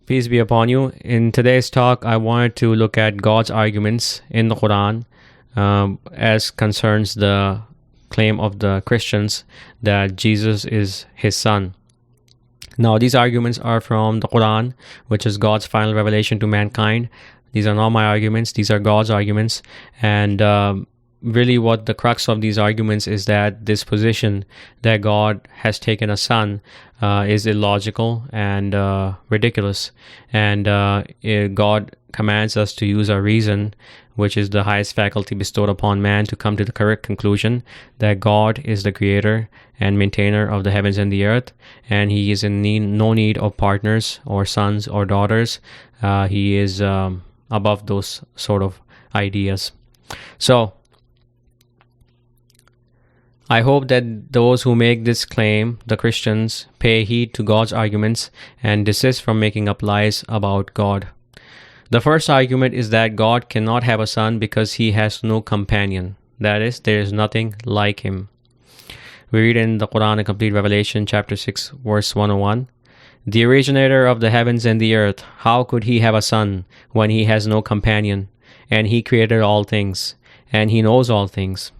Peace be upon you. In today's talk, I wanted to look at God's arguments in the Qur'an as concerns the claim of the Christians that Jesus is his son. Now, these arguments are from the Qur'an, which is God's final revelation to mankind. These are not my arguments, these are God's arguments. And really what the crux of these arguments is that this position that God has taken a son is illogical and ridiculous. And God commands us to use our reason, which is the highest faculty bestowed upon man, to come to the correct conclusion that God is the creator and maintainer of the heavens and the earth, and he is in no need of partners or sons or daughters. He is above those sort of ideas. So I hope that those who make this claim, the Christians, pay heed to God's arguments and desist from making up lies about God. The first argument is that God cannot have a son because he has no companion. That is, there is nothing like him. We read in the Qur'an, a complete revelation, chapter 6, verse 101. The originator of the heavens and the earth, how could he have a son when he has no companion? And he created all things, and he knows all things.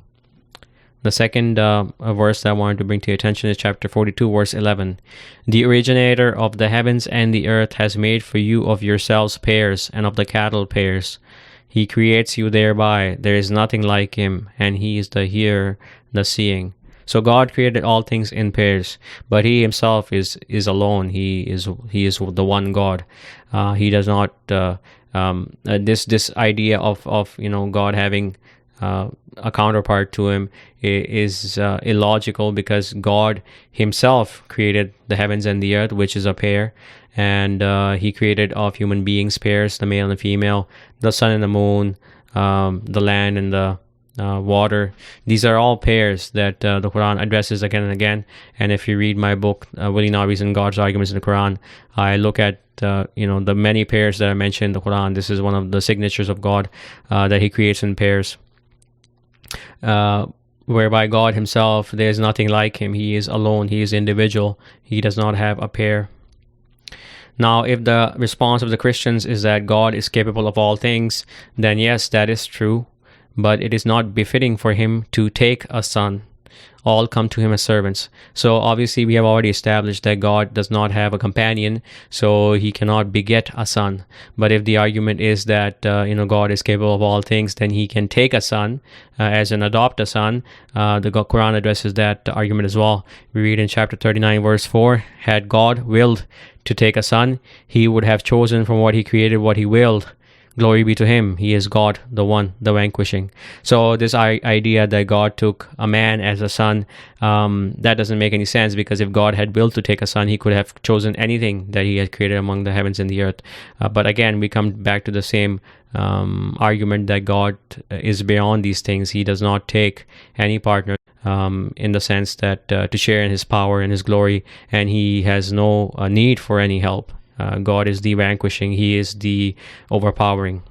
The second verse that I wanted to bring to your attention is chapter 42, verse 11. The originator of the heavens and the earth has made for you of yourselves pairs, and of the cattle pairs. He creates you thereby. There is nothing like him, and he is the hearer, the seeing. So God created all things in pairs, but he himself is alone. He is the one God. He does not this idea of God having a counterpart to him is illogical, because God himself created the heavens and the earth, which is a pair, and he created of human beings pairs, the male and the female, the sun and the moon, the land and the water. These are all pairs that the Quran addresses again and again. And if you read my book, Willie Navi's and God's Arguments in the Quran, I look at the many pairs that I mentioned in the Quran. This is one of the signatures of God, that he creates in pairs, whereby God himself, there is nothing like him. He is alone. He is individual. He does not have a pair. Now, if the response of the Christians is that God is capable of all things, then yes, that is true. But it is not befitting for him to take a son. All come to him as servants. So obviously we have already established that God does not have a companion, so he cannot beget a son. But if the argument is that God is capable of all things, then he can take a son, as an adopt a son. The Quran addresses that argument as well. We read in chapter 39, verse 4, had God willed to take a son, he would have chosen from what he created what he willed. Glory be to him. He is God, the one, the vanquishing. So this idea that God took a man as a son, that doesn't make any sense, because if God had willed to take a son, he could have chosen anything that he had created among the heavens and the earth. But again, we come back to the same argument that God is beyond these things. He does not take any partner in the sense that to share in his power and his glory, and he has no need for any help. God is the vanquishing. He is the overpowering.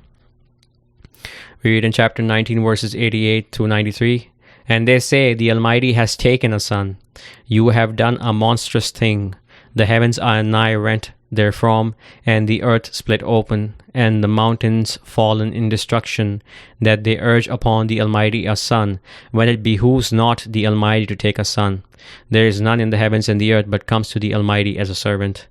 We read in chapter 19, verses 88 to 93. And they say, the Almighty has taken a son. You have done a monstrous thing. The heavens are nigh rent therefrom, and the earth split open, and the mountains fallen in destruction, that they urge upon the Almighty a son, when it behooves not the Almighty to take a son. There is none in the heavens and the earth, but comes to the Almighty as a servant.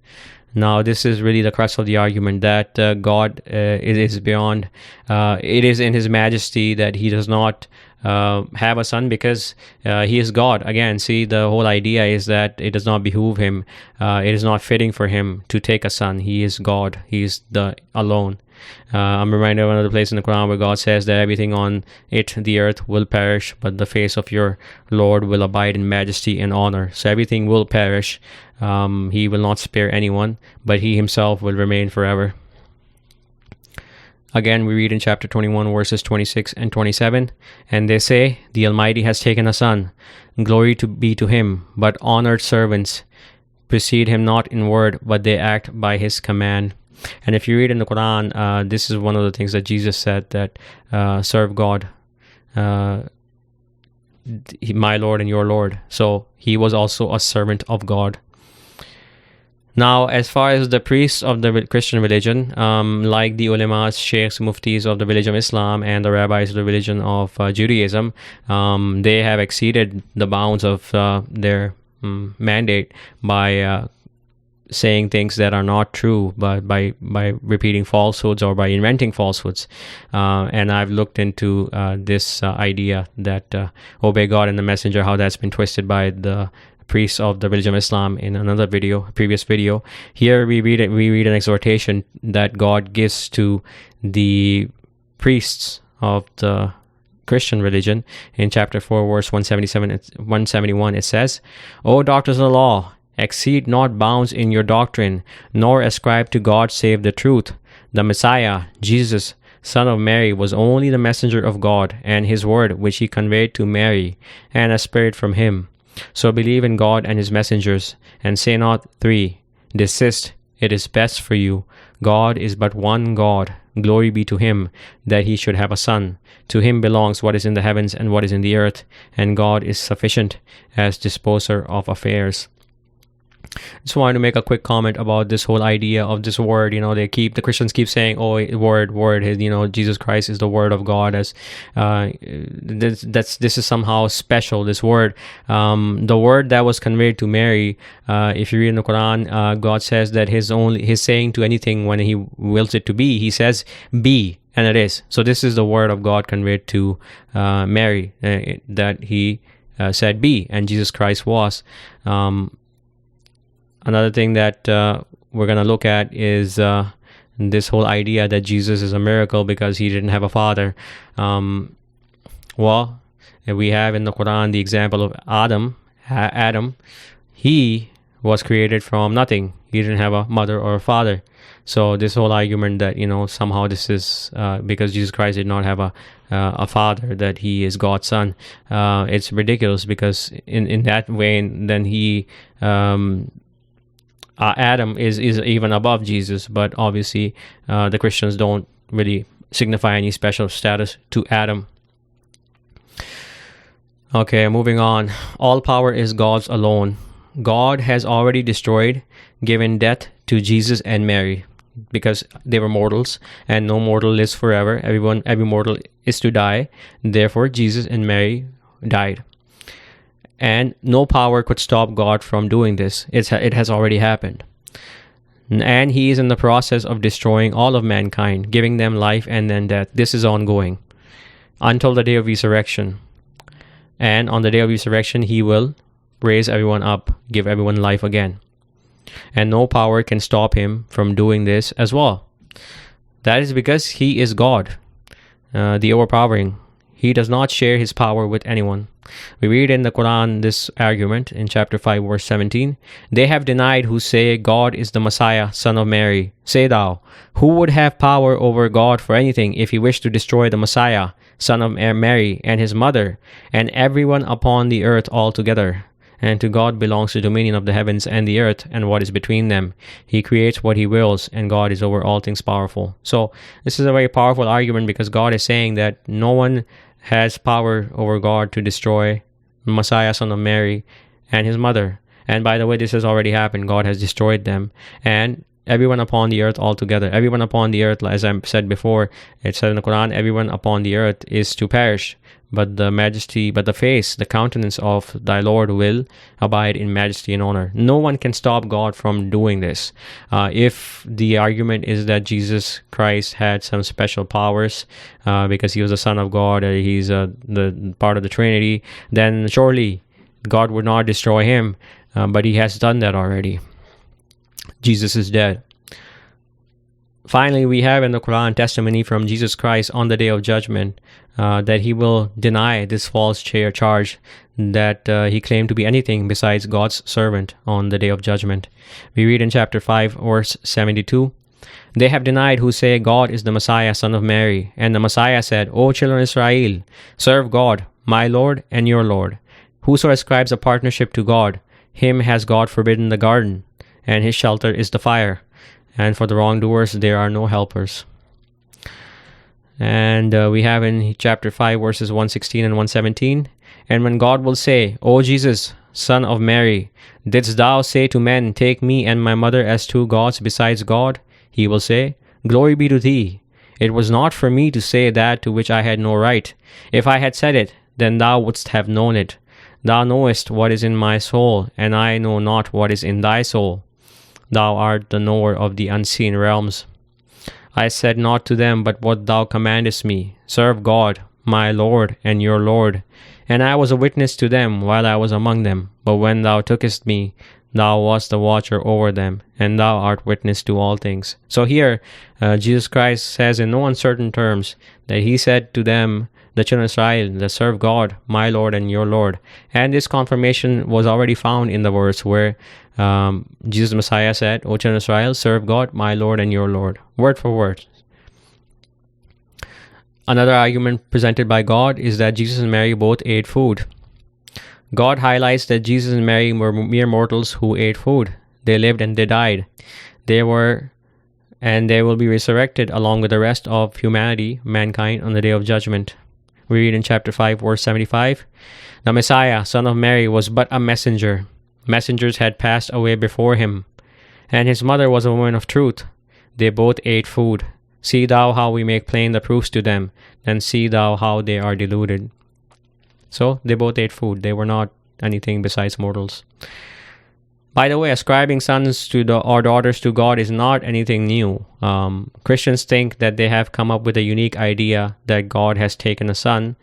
Now, this is really the crux of the argument, that God is beyond. It is in his majesty that he does not have a son, because he is God. Again, see, the whole idea is that it does not behoove him. It is not fitting for him to take a son. He is God. He is the alone. I'm reminded of another place in the Quran where God says that everything on it, the earth, will perish, but the face of your Lord will abide in majesty and honor. So everything will perish. He will not spare anyone, but he himself will remain forever. Again, we read in chapter 21, verses 26 and 27, and they say, the Almighty has taken a son. Glory be to him, but honored servants precede him not in word, but they act by his command. And if you read in the Quran, this is one of the things that Jesus said, that serve God, my Lord and your Lord. So he was also a servant of God. Now, as far as the priests of the Christian religion, like the ulemas, sheikhs, muftis of the religion of Islam and the rabbis of the religion of Judaism, they have exceeded the bounds of their mandate by saying things that are not true, but by repeating falsehoods or by inventing falsehoods. And I've looked into this idea that obey God and the messenger, how that's been twisted by the priests of the religion of Islam in another video, a previous video. Here we read an exhortation that God gives to the priests of the Christian religion in chapter 4, verse 171. It says, "O doctors of the law, exceed not bounds in your doctrine, nor ascribe to God save the truth. The Messiah, Jesus, son of Mary, was only the messenger of God, and his word which he conveyed to Mary, and a spirit from him. So believe in God and his messengers, and say not 3. Desist, it is best for you. God is but one God. Glory be to him, that he should have a son. To him belongs what is in the heavens and what is in the earth, and God is sufficient as disposer of affairs." Just wanted to make a quick comment about this whole idea of this word. The Christians keep saying, "Oh, word, Jesus Christ is the word of God." As this is somehow special. This word, the word that was conveyed to Mary. If you read in the Qur'an, God says that His saying to anything when He wills it to be, He says, "Be," and it is. So this is the word of God conveyed to Mary, that He said, "Be," and Jesus Christ was. Another thing that we're going to look at is this whole idea that Jesus is a miracle because he didn't have a father. Well, we have in the Quran the example of Adam. He was created from nothing. He didn't have a mother or a father. So this whole argument that, somehow this is because Jesus Christ did not have a father, that he is God's son, it's ridiculous, because in that way, then he... Adam is even above Jesus, but obviously the Christians don't really signify any special status to Adam. Okay, moving on. All power is God's alone. God has already destroyed, given death to Jesus and Mary, because they were mortals, and no mortal lives forever. Every mortal is to die. Therefore, Jesus and Mary died. And no power could stop God from doing this. It has already happened. And he is in the process of destroying all of mankind, giving them life and then death. This is ongoing until the day of resurrection. And on the day of resurrection, he will raise everyone up, give everyone life again. And no power can stop him from doing this as well. That is because he is God, the overpowering. He does not share his power with anyone. We read in the Quran this argument in chapter 5, verse 17. "They have denied who say God is the Messiah, son of Mary. Say thou, who would have power over God for anything if he wished to destroy the Messiah, son of Mary, and his mother, and everyone upon the earth altogether? And to God belongs the dominion of the heavens and the earth and what is between them. He creates what he wills, and God is over all things powerful." So this is a very powerful argument, because God is saying that no one has power over God to destroy Messiah, son of Mary, and his mother. And by the way, this has already happened. God has destroyed them. And everyone upon the earth altogether. Everyone upon the earth, as I said before, it said in the Quran, everyone upon the earth is to perish. But the countenance of thy Lord will abide in majesty and honor. No one can stop God from doing this. If the argument is that Jesus Christ had some special powers because he was the Son of God, he's the part of the Trinity, then surely God would not destroy him. But he has done that already. Jesus is dead. Finally, we have in the Quran testimony from Jesus Christ on the day of judgment that he will deny this false charge that he claimed to be anything besides God's servant on the day of judgment. We read in chapter 5, verse 72, "They have denied who say God is the Messiah, son of Mary. And the Messiah said, O children of Israel, serve God, my Lord and your Lord. Whoso ascribes a partnership to God, him has God forbidden the garden, and his shelter is the fire. And for the wrongdoers there are no helpers." And we have in chapter 5, verses 116 and 117. And when God will say, O Jesus, Son of Mary, didst thou say to men, Take me and my mother as two gods besides God? He will say, Glory be to thee. It was not for me to say that to which I had no right. If I had said it, then thou wouldst have known it. Thou knowest what is in my soul, and I know not what is in thy soul. Thou art the knower of the unseen realms. I said not to them but what thou commandest me, serve God, my Lord and your Lord. And I was a witness to them while I was among them. But when thou tookest me, thou wast the watcher over them, and thou art witness to all things. So here, Jesus Christ says in no uncertain terms that he said to them, the children of Israel, that serve God, my Lord and your Lord. And this confirmation was already found in the verse where Jesus the Messiah said, O children of Israel, serve God, my Lord and your Lord. Word for word. Another argument presented by God is that Jesus and Mary both ate food. God highlights that Jesus and Mary were mere mortals who ate food. They lived and they died. They were and they will be resurrected along with the rest of humanity, mankind, on the day of judgment. We read in chapter 5, verse 75, The Messiah, son of Mary, was but a messenger. Messengers had passed away before him, and his mother was a woman of truth. They both ate food. See thou how we make plain the proofs to them, and see thou how they are deluded. So they both ate food. They were not anything besides mortals. By the way, ascribing sons to or daughters to God is not anything new. Christians think that they have come up with a unique idea that God has taken a son.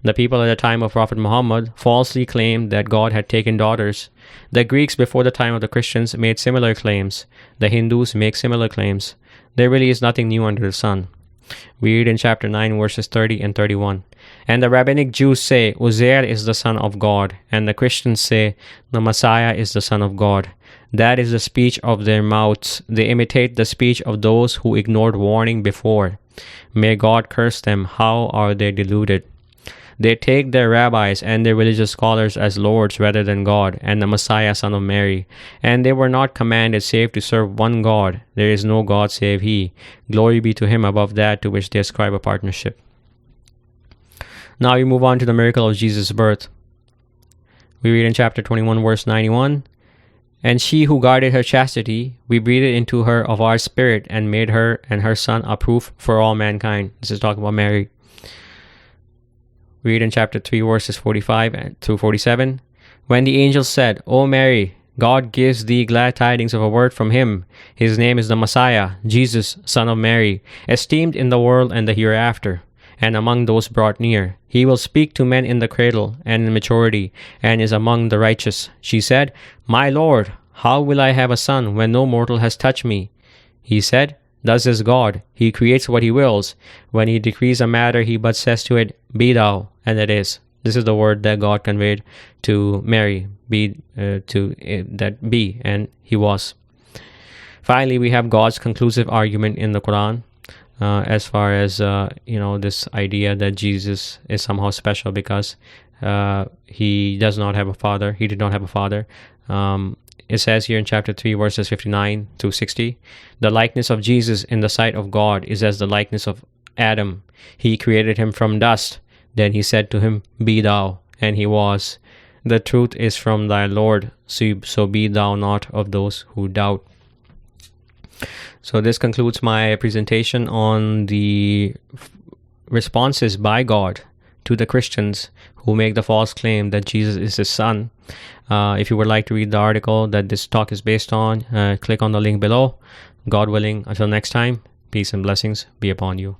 The people at the time of Prophet Muhammad falsely claimed that God had taken daughters. The Greeks before the time of the Christians made similar claims. The Hindus make similar claims. There really is nothing new under the sun. We read in chapter 9, verses 30 and 31. And the rabbinic Jews say, Uzair is the son of God. And the Christians say, the Messiah is the son of God. That is the speech of their mouths. They imitate the speech of those who ignored warning before. May God curse them. How are they deluded? They take their rabbis and their religious scholars as lords rather than God and the Messiah, son of Mary. And they were not commanded save to serve one God. There is no God save he. Glory be to him above that to which they ascribe a partnership. Now we move on to the miracle of Jesus' birth. We read in chapter 21, verse 91, And she who guarded her chastity, we breathed into her of our spirit and made her and her son a proof for all mankind. This is talking about Mary. We read in chapter 3, verses 45 through 47. When the angel said, O Mary, God gives thee glad tidings of a word from him. His name is the Messiah, Jesus, son of Mary, esteemed in the world and the hereafter, and among those brought near. He will speak to men in the cradle and in maturity, and is among the righteous. She said, My Lord, how will I have a son when no mortal has touched me? He said, Thus is God. He creates what he wills. When he decrees a matter, he but says to it, Be thou, and it is. This is the word that God conveyed to Mary, be, and he was. Finally, we have God's conclusive argument in the Qur'an as far as, this idea that Jesus is somehow special because he does not have a father. He did not have a father. It says here in chapter 3, verses 59 through 60, The likeness of Jesus in the sight of God is as the likeness of Adam. He created him from dust. Then he said to him, Be thou, and he was. The truth is from thy Lord, so be thou not of those who doubt. So this concludes my presentation on the responses by God to the Christians who make the false claim that Jesus is his son. If you would like to read the article that this talk is based on, click on the link below. God willing, until next time, peace and blessings be upon you.